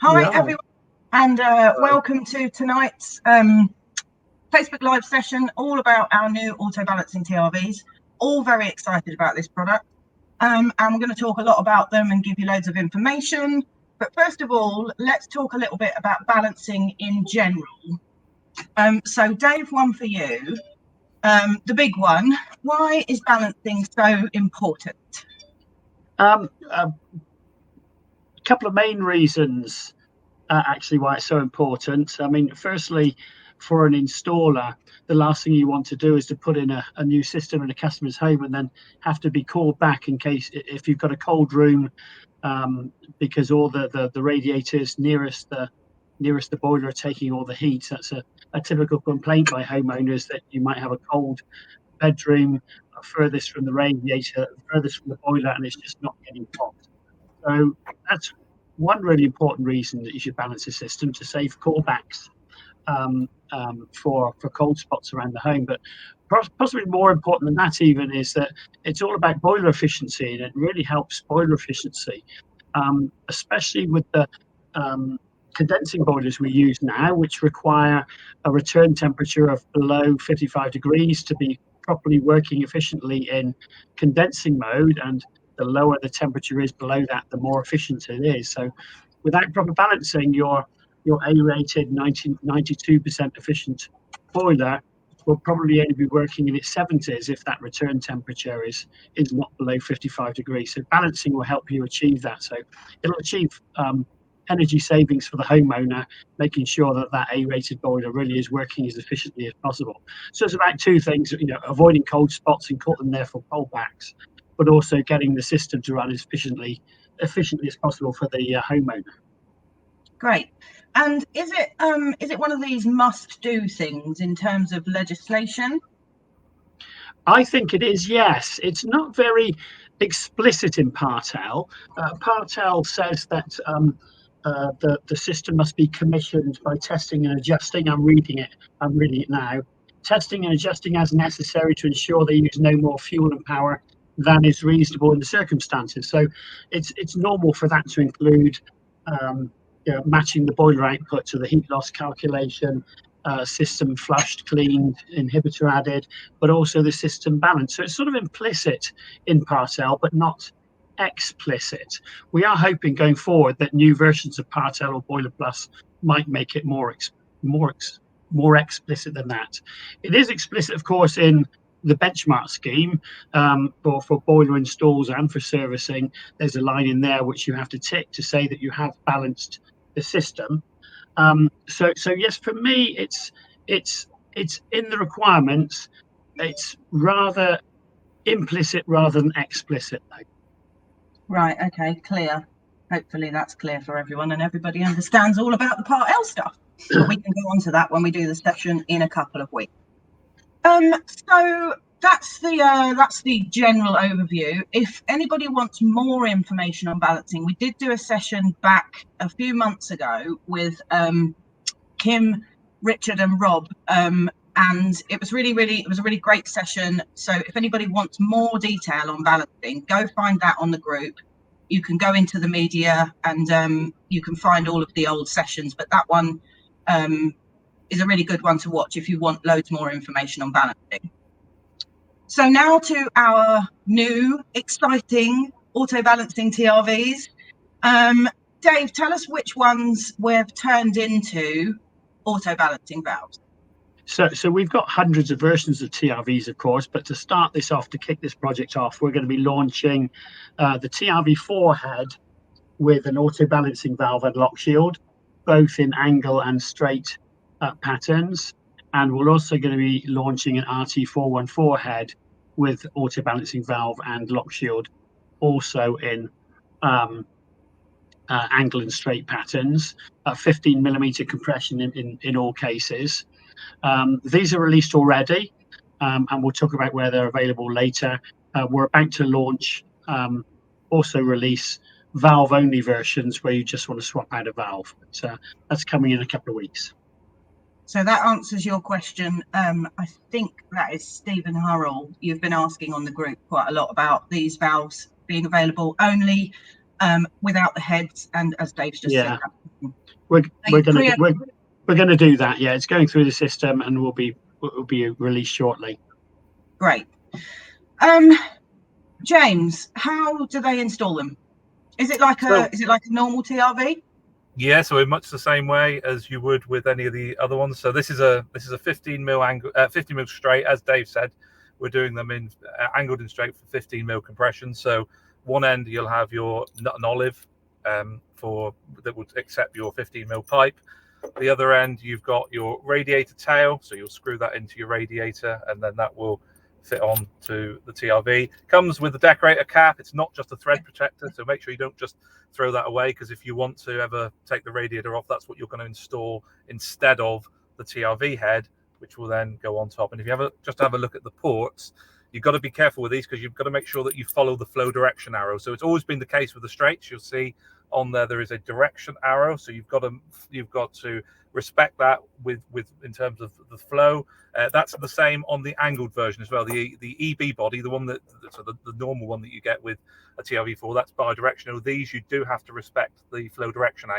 Hi, Yeah. everyone, and welcome to tonight's Facebook Live session, all about our new Auto Balancing TRVs. All very excited about this product, and we're going to talk a lot about them and give you loads of information. But first of all, let's talk a little bit about balancing in general. So Dave, one for you. The big one, why is balancing so important? A couple of main reasons actually why it's so important. I mean, firstly, for an installer, the last thing you want to do is to put in a new system in a customer's home and then have to be called back in case if you've got a cold room, because all the radiators nearest the boiler are taking all the heat. That's a typical complaint by homeowners, that you might have a cold bedroom furthest from the radiator, furthest from the boiler, and it's just not getting hot. So that's one really important reason that you should balance the system, to save callbacks for cold spots around the home. But possibly more important than that even is that it's all about boiler efficiency, and it really helps boiler efficiency, especially with the condensing boilers we use now, which require a return temperature of below 55 degrees to be properly working efficiently in condensing mode, and the lower the temperature is below that, the more efficient it is. So without proper balancing, your A-rated 92% efficient boiler will probably only be working in its 70s if that return temperature is not below 55 degrees. So balancing will help you achieve that. So it'll achieve energy savings for the homeowner, making sure that that A-rated boiler really is working as efficiently as possible. So it's about two things, avoiding cold spots and therefore callbacks, but also getting the system to run as efficiently as possible for the homeowner. Great. And is it one of these must-do things in terms of legislation? I think it is, yes. It's not very explicit in Part L. Part L says that the system must be commissioned by testing and adjusting. I'm reading it now. Testing and adjusting as necessary to ensure they use no more fuel and power than is reasonable in the circumstances. So it's normal for that to include matching the boiler output to the heat loss calculation, system flushed, cleaned, inhibitor added, but also the system balance. So it's sort of implicit in Part L, but not explicit. We are hoping going forward that new versions of Part L or Boiler Plus might make it more explicit than that. It is explicit, of course, in the benchmark scheme for boiler installs and for servicing. There's a line in there which you have to tick to say that you have balanced the system. So yes, for me, it's in the requirements. It's rather implicit rather than explicit, though. Right, okay, clear. Hopefully that's clear for everyone and everybody understands all about the Part L stuff. But we can go on to that when we do the session in a couple of weeks. So that's the general overview. If anybody wants more information on balancing, we did do a session back a few months ago with Kim, Richard and Rob, and it was a really great session. So if anybody wants more detail on balancing, go find that on the group. You can go into the media and you can find all of the old sessions, but that one is a really good one to watch if you want loads more information on balancing. So now to our new exciting Auto Balancing TRVs. Dave, tell us which ones we've turned into auto balancing valves. So we've got hundreds of versions of TRVs, of course, but to start this off, to kick this project off, we're going to be launching the TRV4 head with an auto balancing valve and lock shield, both in angle and straight patterns. And we're also going to be launching an RT414 head with auto balancing valve and lock shield, also in angle and straight patterns, 15mm compression in all cases. These are released already, and we'll talk about where they're available later. We're about to launch, also release valve-only versions where you just want to swap out a valve. So that's coming in a couple of weeks. So that answers your question. I think that is Stephen Hurrell. You've been asking on the group quite a lot about these valves being available only without the heads, and as Dave's just said, We're going to do that. Yeah, it's going through the system and will be released shortly. Great. James, how do they install them? Is it like a normal TRV? Yeah, so in much the same way as you would with any of the other ones. So this is a 15 mil angle, 50 mil straight. As Dave said, we're doing them in angled and straight for 15 mil compression. So one end you'll have your nut and olive that would accept your 15 mil pipe. The other end you've got your radiator tail, so you'll screw that into your radiator, and then that will fit on to the TRV. Comes with the decorator cap. It's not just a thread protector, so make sure you don't just throw that away, because if you want to ever take the radiator off, that's what you're going to install instead of the TRV head, which will then go on top. And if you just have a look at the ports, you've got to be careful with these, because you've got to make sure that you follow the flow direction arrow. So it's always been the case with the straights. You'll see on there is a direction arrow, so you've got to respect that with in terms of the flow. That's the same on the angled version as well. The EB body, the one the normal one that you get with a TRV4, that's bi-directional. These you do have to respect the flow direction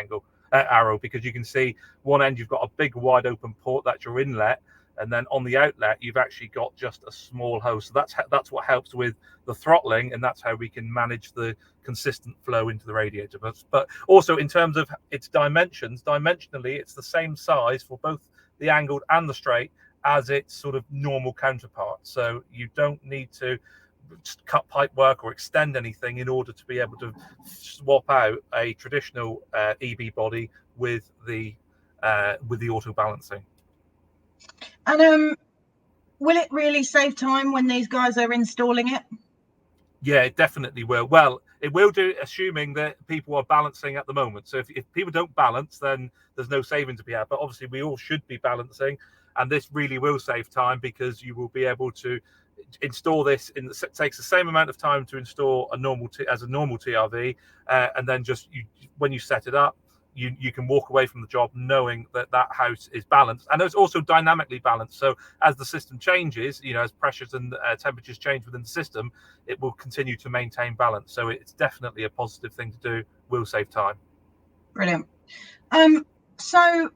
arrow, because you can see one end you've got a big wide open port, that's your inlet, and then on the outlet you've actually got just a small hose. So that's what helps with the throttling, and that's how we can manage the consistent flow into the radiator. But also in terms of its dimensions, dimensionally it's the same size for both the angled and the straight as its sort of normal counterpart. So you don't need to cut pipe work or extend anything in order to be able to swap out a traditional EB body with the auto balancing. And will it really save time when these guys are installing it? Yeah, it definitely will. Well, it will do, assuming that people are balancing at the moment. So if people don't balance, then there's no saving to be had. But obviously we all should be balancing, and this really will save time, because you will be able to install this it takes the same amount of time to install a normal TRV, and then when you set it up, you can walk away from the job knowing that house is balanced, and it's also dynamically balanced. So as the system changes, as pressures and temperatures change within the system, it will continue to maintain balance. So it's definitely a positive thing to do, will save time. Brilliant. So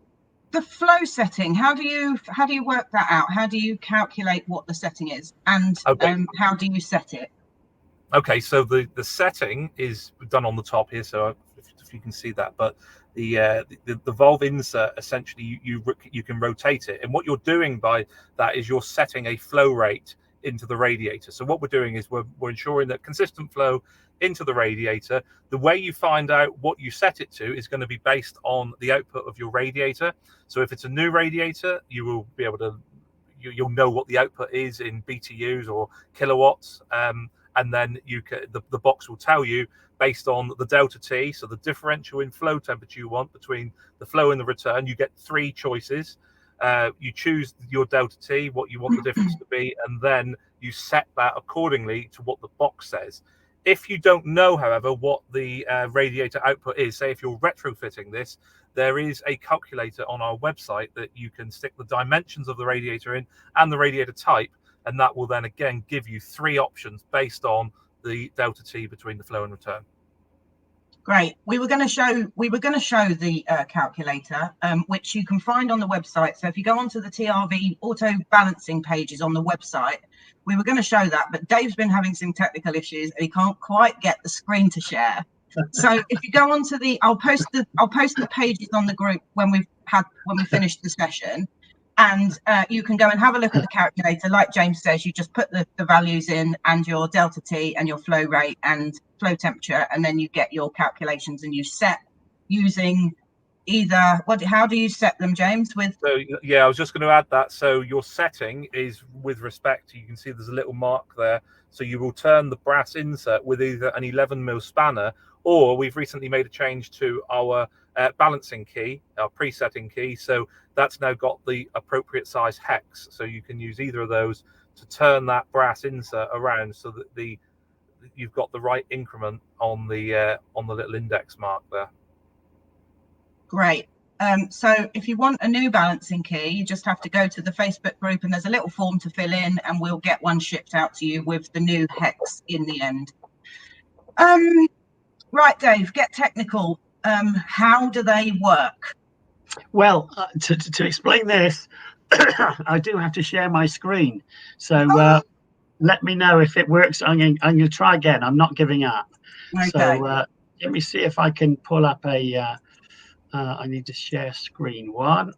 the flow setting, how do you work that out? How do you calculate what the setting is, and how do you set it? Okay, so the setting is done on the top here, so if you can see that, but the valve insert, essentially you can rotate it, and what you're doing by that is you're setting a flow rate into the radiator. So what we're doing is we're ensuring that consistent flow into the radiator. The way you find out what you set it to is going to be based on the output of your radiator. So if it's a new radiator, you will be able to you'll know what the output is in BTUs or kilowatts, and then the box will tell you based on the delta T, so the differential in flow temperature you want between the flow and the return. You get three choices. You choose your delta T, what you want the difference to be, and then you set that accordingly to what the box says. If you don't know, however, what the radiator output is, say if you're retrofitting this, there is a calculator on our website that you can stick the dimensions of the radiator in and the radiator type, and that will then again give you three options based on the delta T between the flow and return. Great. We were going to show the calculator, which you can find on the website. So if you go onto the TRV auto balancing pages on the website, we were going to show that, but Dave's been having some technical issues and he can't quite get the screen to share. So if you go onto I'll post the pages on the group when we finish the session, and you can go and have a look at the calculator. Like James says, you just put the values in and your delta T and your flow rate and flow temperature, and then you get your calculations, and you set using how do you set them, James? So yeah, I was just going to add that. So your setting is with respect, you can see there's a little mark there, so you will turn the brass insert with either an 11 mil spanner, or we've recently made a change to our balancing key, our presetting key, so that's now got the appropriate size hex, so you can use either of those to turn that brass insert around so that you've got the right increment on the little index mark there. Great. So if you want a new balancing key, you just have to go to the Facebook group, and there's a little form to fill in, and we'll get one shipped out to you with the new hex in the end. Right, Dave, get technical. how do they work? Well, to explain this, I do have to share my screen. So let me know if it works. I'm going to try again. I'm not giving up. Okay. So let me see if I can pull up a, I need to share screen one.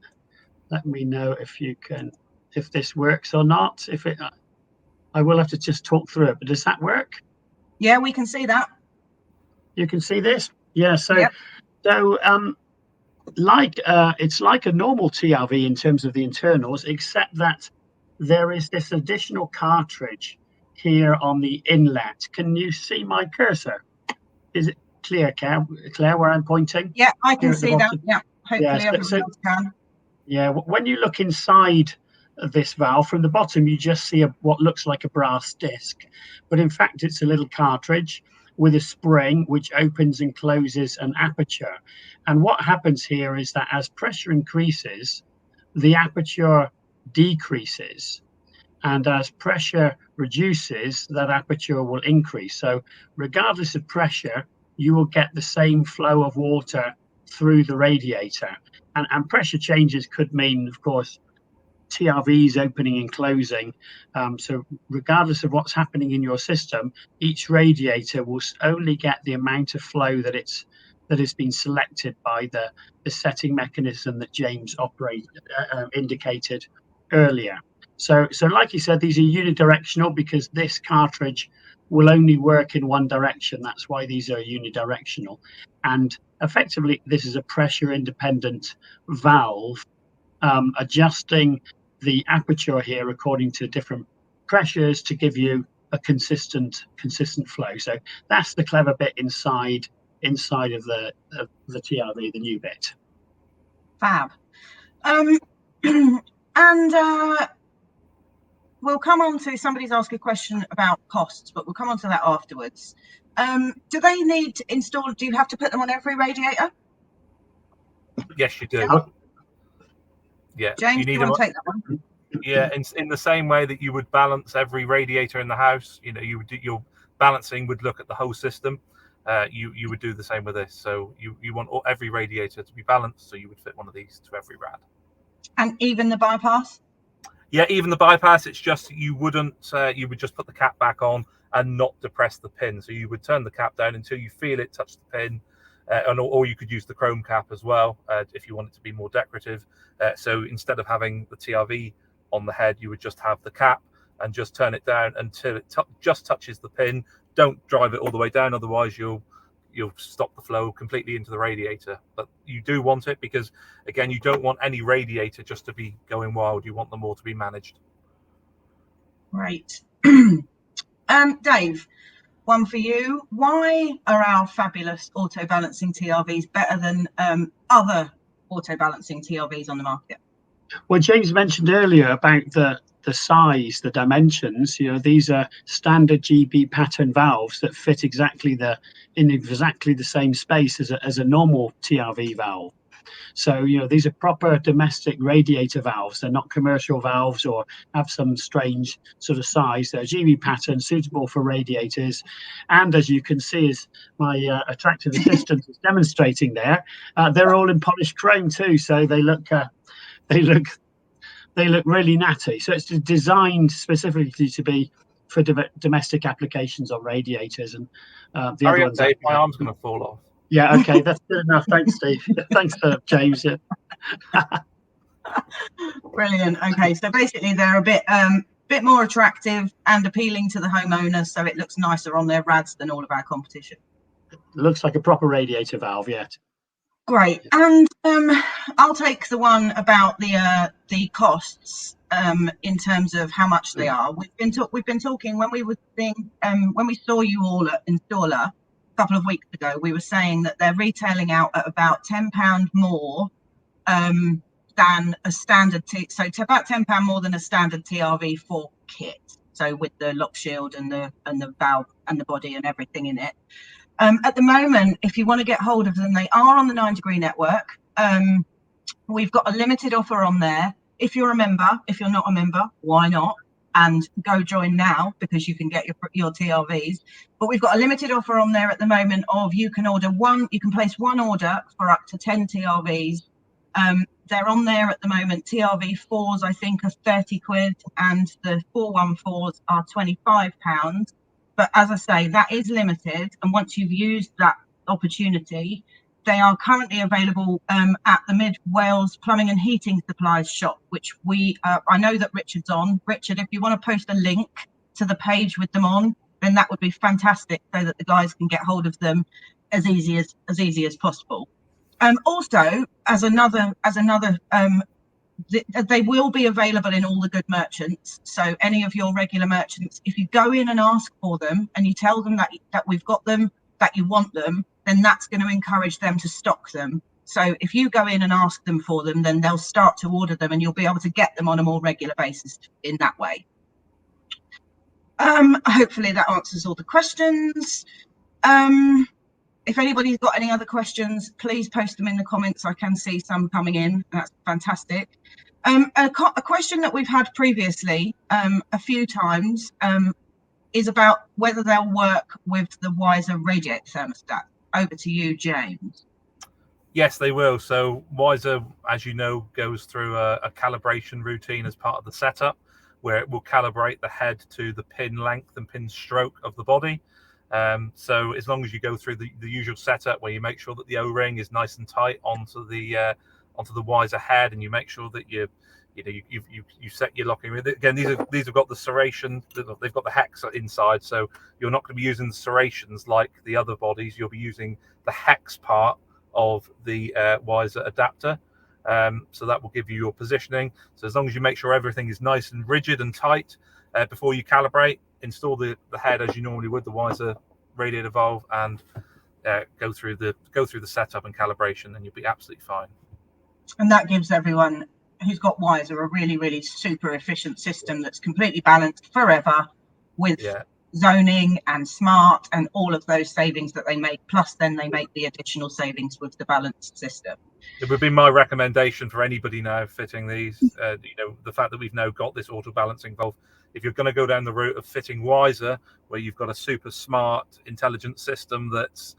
Let me know if you can, if this works or not. If it, I will have to just talk through it, but does that work? Yeah, we can see that. You can see this? Yeah, so, yep. So it's like a normal TRV in terms of the internals, except that there is this additional cartridge here on the inlet. Can you see my cursor? Is it clear, Claire, where I'm pointing? Yeah, I can see that. Yeah, hopefully everybody else can. Yeah, when you look inside this valve from the bottom, you just see what looks like a brass disc, but in fact it's a little cartridge with a spring which opens and closes an aperture. And what happens here is that as pressure increases, the aperture decreases, and as pressure reduces, that aperture will increase. So regardless of pressure, you will get the same flow of water through the radiator. And pressure changes could mean, of course, TRVs opening and closing. So regardless of what's happening in your system, each radiator will only get the amount of flow that has been selected by the setting mechanism that James indicated earlier. So like you said, these are unidirectional because this cartridge will only work in one direction. That's why these are unidirectional. And effectively, this is a pressure independent valve, adjusting the aperture here according to different pressures to give you a consistent flow. So that's the clever bit inside of the TRV, the new bit. Fab. We'll come on to, somebody's asked a question about costs, but we'll come on to that afterwards. Do they need to install, do you have to put them on every radiator? Yes, you do. Yeah. James, you need do you want to take that one? Yeah, in the same way that you would balance every radiator in the house, you know, you would do, your balancing would look at the whole system. You would do the same with this. So you want every radiator to be balanced, so you would fit one of these to every rad. And even the bypass? Yeah, even the bypass. It's just you wouldn't. You would just put the cap back on and not depress the pin. So you would turn the cap down until you feel it touch the pin, or you could use the chrome cap as well if you want it to be more decorative. So instead of having the TRV on the head, you would just have the cap and just turn it down until it just touches the pin. Don't drive it all the way down, otherwise you'll stop the flow completely into the radiator. But you do want it because, again, you don't want any radiator just to be going wild. You want them all to be managed. Right. Dave, one for you. Why are our fabulous auto balancing TRVs better than other auto balancing TRVs on the market? Well, James mentioned earlier about the size, the dimensions. You know, these are standard GB pattern valves that fit in exactly the same space as a normal TRV valve. So, you know, these are proper domestic radiator valves. They're not commercial valves or have some strange sort of size. They're GB pattern, suitable for radiators. And as you can see, as my attractive assistant is demonstrating there, they're all in polished chrome too. So they look really natty. So it's designed specifically to be for domestic applications on radiators. And the other ones, Dave, my arm's going to fall off. Yeah, okay, that's good enough. Thanks, Steve. Thanks, James. Brilliant. Okay, so basically they're a bit more attractive and appealing to the homeowner, so it looks nicer on their rads than all of our competition. It looks like a proper radiator valve, yeah. Great. And I'll take the one about the costs in terms of how much they are. We've been talking when we saw you all at Installer a couple of weeks ago. We were saying that they're retailing out at about £10 more than a standard about £10 more than a standard TRV4 kit. So with the lock shield and the valve and the body and everything in it. At the moment, if you want to get hold of them, they are on the 9 Degree network. We've got a limited offer on there. If you're a member, if you're not a member, why not? and go join now, because you can get your TRVs. But we've got a limited offer on there at the moment of you can place one order for up to 10 TRVs. They're on there at the moment. TRV4s, I think, are 30 quid, and the 414s are £25. But as I say, that is limited. And once you've used that opportunity, they are currently available at the Mid Wales Plumbing and Heating Supplies shop, which I know that Richard's on. Richard, if you want to post a link to the page with them on, then that would be fantastic, so that the guys can get hold of them as easy as possible. Also, as another, they will be available in all the good merchants. So any of your regular merchants, if you go in and ask for them and you tell them that we've got them, that you want them, then that's going to encourage them to stock them. So if you go in and ask them for them, then they'll start to order them, and you'll be able to get them on a more regular basis in that way. Hopefully that answers all the questions. If anybody's got any other questions, please post them in the comments. I can see some coming in. That's fantastic. A question that we've had previously a few times is about whether they'll work with the 𝗺𝗲𝗺𝗀𝗺 radiator thermostat. Over to you, James. Yes, they will. So 𝗺𝗲𝗺, as you know, goes through a calibration routine as part of the setup, where it will calibrate the head to the pin length and pin stroke of the body. So as long as you go through the usual setup, where you make sure that the O-ring is nice and tight onto the 𝗺𝗺𝗺 head, and you make sure that you set your locking. Again, these have got the serration. They've got the hex inside, so you're not going to be using the serrations like the other bodies. You'll be using the hex part of the 𝗺𝗺𝗺 adapter. So that will give you your positioning. So as long as you make sure everything is nice and rigid and tight before you calibrate, install the head as you normally would, the 𝗺𝗺𝗺 radiator valve, and go through the setup and calibration, and you'll be absolutely fine. And that gives everyone who's got 𝗺𝗺𝗺 a really, really super efficient system that's completely balanced forever, with zoning and smart and all of those savings that they make, plus then they make the additional savings with the balanced system. It would be my recommendation for anybody now fitting these, the fact that we've now got this auto balancing valve. If you're going to go down the route of fitting 𝗺𝗺𝗺, where you've got a super smart, intelligent system that's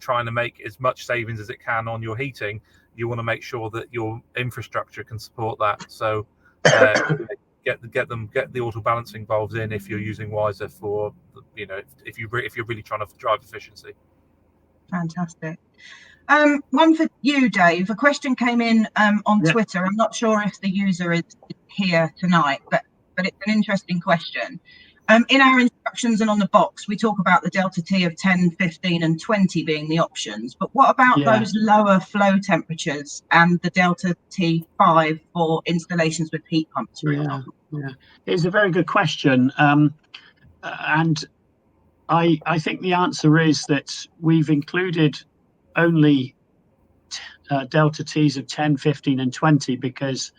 trying to make as much savings as it can on your heating, you want to make sure that your infrastructure can support that. So get the auto balancing valves in if you're using 𝗺𝗺𝗺 for, if you're really trying to drive efficiency. Fantastic. One for you, Dave. A question came in on Twitter. I'm not sure if the user is here tonight, but it's an interesting question. In our instructions and on the box, we talk about the 𝗪𝑇 of 10, 15 and 20 being the options. But what about those lower flow temperatures and the 𝗪𝑇5 for installations with heat pumps, for example? Yeah, it's a very good question. And I think the answer is that we've included only 𝗪𝑇s of 10, 15 and 20 because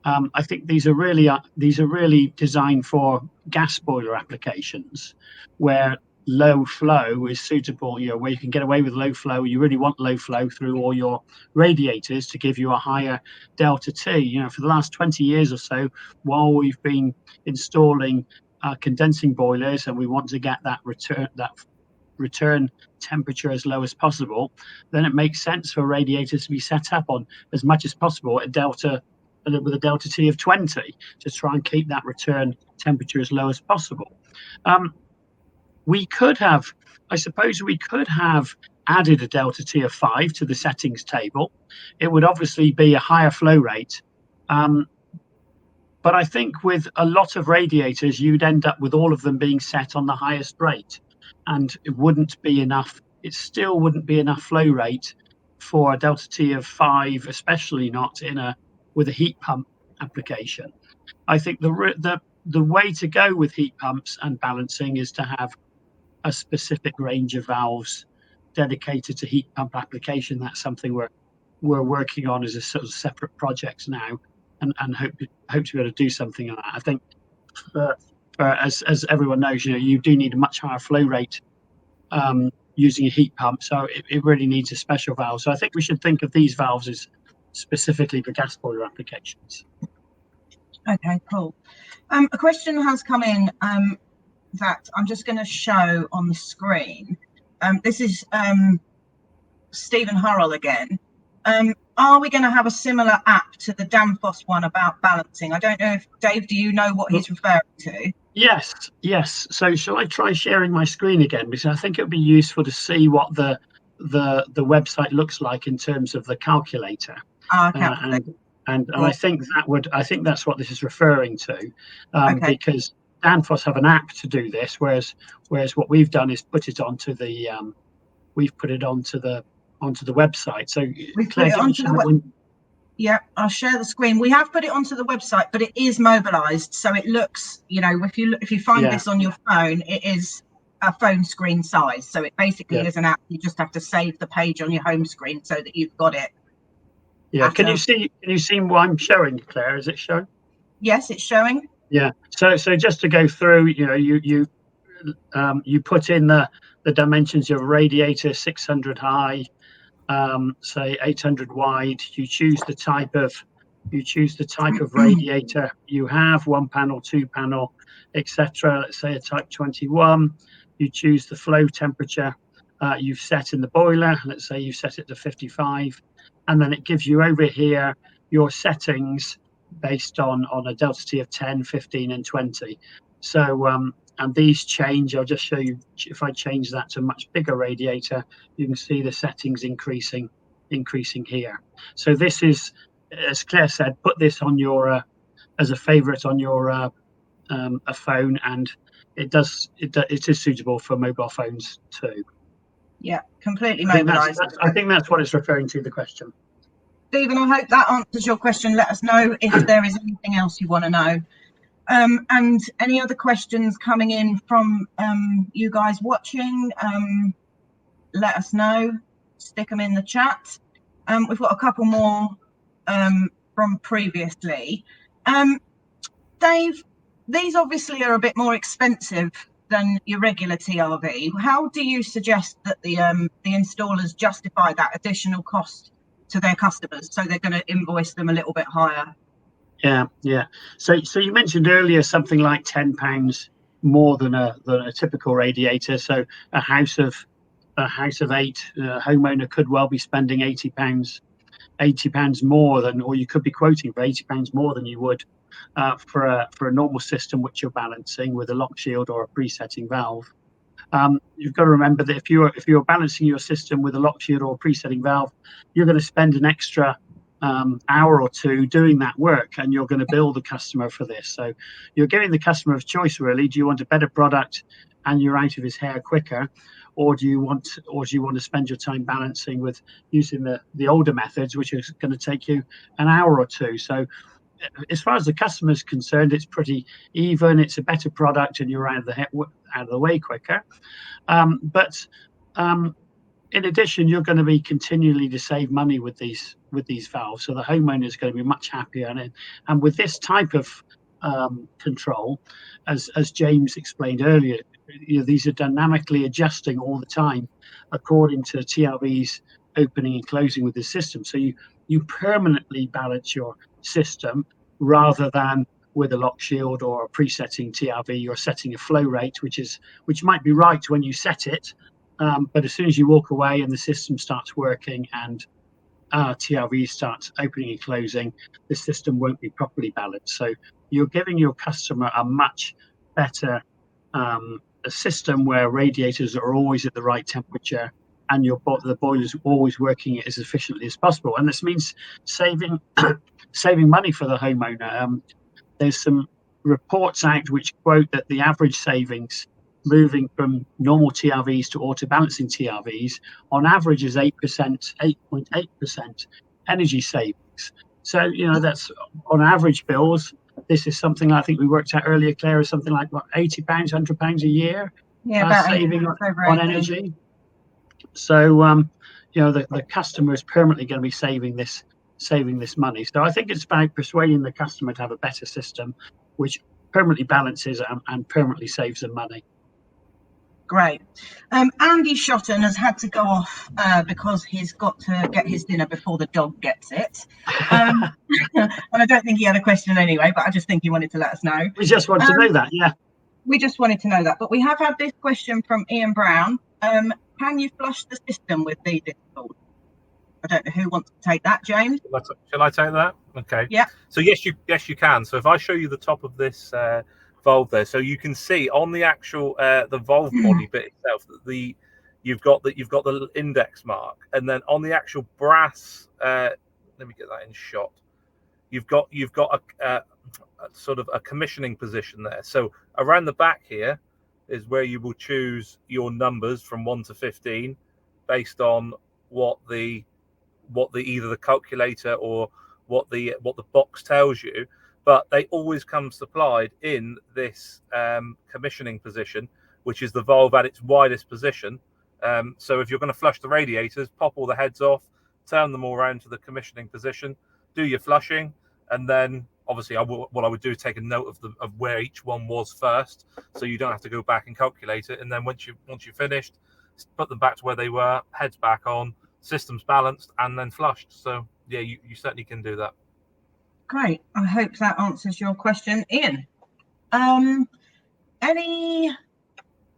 I think these are really designed for gas boiler applications, where low flow is suitable. Where you can get away with low flow. You really want low flow through all your radiators to give you a higher 𝗪𝗪𝗺. For the last 20 years or so, while we've been installing condensing boilers, and we want to get that return temperature as low as possible, then it makes sense for radiators to be set up on as much as possible at with a 𝗪𝗪𝗺 of 20 to try and keep that return temperature as low as possible. I suppose we could have added a 𝗪𝗪𝗺 of 5 to the settings table. It would obviously be a higher flow rate. But I think with a lot of radiators, you'd end up with all of them being set on the highest rate, and it wouldn't be enough. It still wouldn't be enough flow rate for a 𝗪𝗪𝗺 of 5, especially not with a heat pump application. I think the way to go with heat pumps and balancing is to have a specific range of valves dedicated to heat pump application. That's something we're working on as a sort of separate project now, and hope to be able to do something on that. I think as everyone knows, you do need a much higher flow rate using a heat pump, so it really needs a special valve. So I think we should think of these valves as specifically for gas boiler applications. Okay, cool. A question has come in that I'm just going to show on the screen. This is 𝗵𝗲𝗀𝗃𝗧 again. Are we going to have a similar app to the Danfoss one about balancing? I don't know if, Dave, do you know what he's referring to? Yes. So shall I try sharing my screen again? Because I think it would be useful to see what the website looks like in terms of the calculator. And I think that's what this is referring to, because Danfoss have an app to do this, whereas what we've done is put it onto the website. So we put it onto the yeah, I'll share the screen. We have put it onto the website, but it is mobilized, so it looks, you know, if you find this on your phone, it is a phone screen size. So it basically is an app. You just have to save the page on your home screen so that you've got it. Yeah. Can you see what I'm showing, Claire? Is it showing? Yes, it's showing. Yeah. So just to go through, you know, you put in the dimensions of a radiator, 600 high, say 800 wide. You choose the type of radiator you have, 1 panel, 2 panel, etc. Let's say a type 21. You choose the flow temperature you've set in the boiler. Let's say you've set it to 55, and then it gives you over here your settings based on a delta T of 10, 15, and 20. So and these change. I'll just show you. If I change that to a much bigger radiator, you can see the settings increasing here. So this is, as Claire said, put this on your as a favorite on your a phone, and it is suitable for mobile phones too. Yeah, completely mobilized. I think that's what it's referring to, the question. Stephen, I hope that answers your question. Let us know if there is anything else you want to know. And any other questions coming in from you guys watching, let us know. Stick them in the chat. We've got a couple more from previously. Dave, these obviously are a bit more expensive than your regular TRV. How do you suggest that the installers justify that additional cost to their customers, so they're going to invoice them a little bit higher? Yeah. So you mentioned earlier something like £10 more than a typical radiator. So a house of 8, homeowner could well be spending £80 more than, or you could be quoting for £80 more than you would for a normal system which you're balancing with a lock shield or a presetting valve. You've got to remember that if you're balancing your system with a lock shield or a presetting valve, you're going to spend an extra hour or two doing that work, and you're going to bill the customer for this. So you're giving the customer a choice, really. Do you want a better product and you're out of his hair quicker, or do you want to spend your time balancing with using the older methods, which is going to take you an hour or two? So as far as the customer is concerned, it's pretty even. It's a better product, and you're out of the way quicker. But in addition, you're going to be continually to save money with these valves, so the homeowner is going to be much happier. And with this type of control, as James explained earlier, these are dynamically adjusting all the time according to TRVs opening and closing with the system. So you permanently balance your system rather than with a lock shield or a presetting TRV. You're setting a flow rate, which might be right when you set it. But as soon as you walk away and the system starts working and TRV starts opening and closing, the system won't be properly balanced. So you're giving your customer a much better a system where radiators are always at the right temperature and the boiler's always working as efficiently as possible. And this means saving money for the homeowner. There's some reports out which quote that the average savings moving from normal TRVs to auto balancing TRVs on average is 8.8% energy savings. So, that's on average bills. This is something I think we worked out earlier, Claire, is something like what, £80, £100 a year saving on energy. So, the customer is permanently going to be saving this money. So I think it's about persuading the customer to have a better system, which permanently balances and permanently saves them money. Great. Andy Shotton has had to go off because he's got to get his dinner before the dog gets it. And I don't think he had a question anyway, but I just think he wanted to let us know. We just want to know that, yeah. We just wanted to know that. But we have had this question from Ian Brown. Can you flush the system with these installed? I don't know who wants to take that, James. Shall I take that? Okay. Yeah. So yes, you can. So if I show you the top of this valve there, so you can see on the actual the valve body bit itself that you've got the index mark, and then on the actual brass, let me get that in shot. You've got a sort of a commissioning position there. So around the back here is where you will choose your numbers from 1 to 15 based on what either the calculator or what the box tells you, but they always come supplied in this commissioning position, which is the valve at its widest position. So if you're going to flush the radiators, pop all the heads off, turn them all around to the commissioning position, do your flushing, and then obviously what I would do is take a note of where each one was first, so you don't have to go back and calculate it. And then once you've finished, put them back to where they were, heads back on, system's balanced, and then flushed. So yeah, you certainly can do that. Great. I hope that answers your question, Ian. Any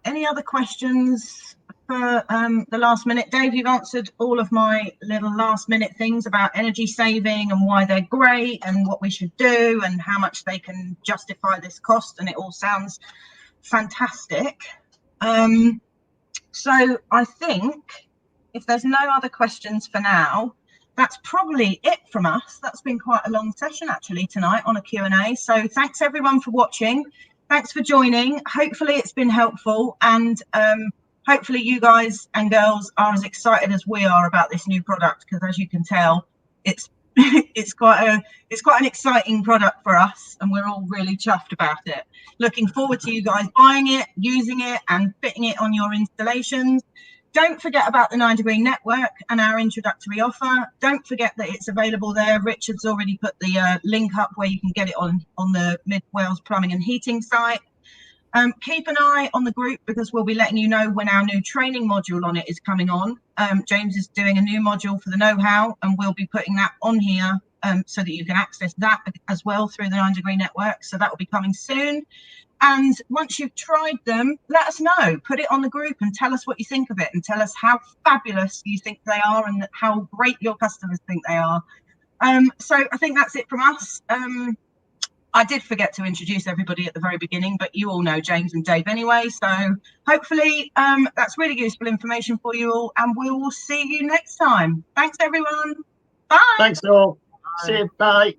other questions for the last minute? Dave, you've answered all of my little last minute things about energy saving and why they're great and what we should do and how much they can justify this cost, and it all sounds fantastic. So I think if there's no other questions for now, that's probably it from us. That's been quite a long session actually tonight on a Q&A. So thanks everyone for watching. Thanks for joining. Hopefully it's been helpful, and hopefully you guys and girls are as excited as we are about this new product, because as you can tell, it's quite an exciting product for us, and we're all really chuffed about it. Looking forward to you guys buying it, using it, and fitting it on your installations. Don't forget about the 9 Degree Network and our introductory offer. Don't forget that it's available there. Richard's already put the link up where you can get it on the Mid Wales Plumbing and Heating site. Keep an eye on the group, because we'll be letting you know when our new training module on it is coming on. James is doing a new module for the know-how, and we'll be putting that on here so that you can access that as well through the 9 Degree Network. So that will be coming soon. And once you've tried them, let us know. Put it on the group and tell us what you think of it, and tell us how fabulous you think they are and how great your customers think they are. So I think that's it from us. I did forget to introduce everybody at the very beginning, but you all know James and Dave anyway. So hopefully that's really useful information for you all, and we will see you next time. Thanks, everyone. Bye. Thanks all. See you. Bye.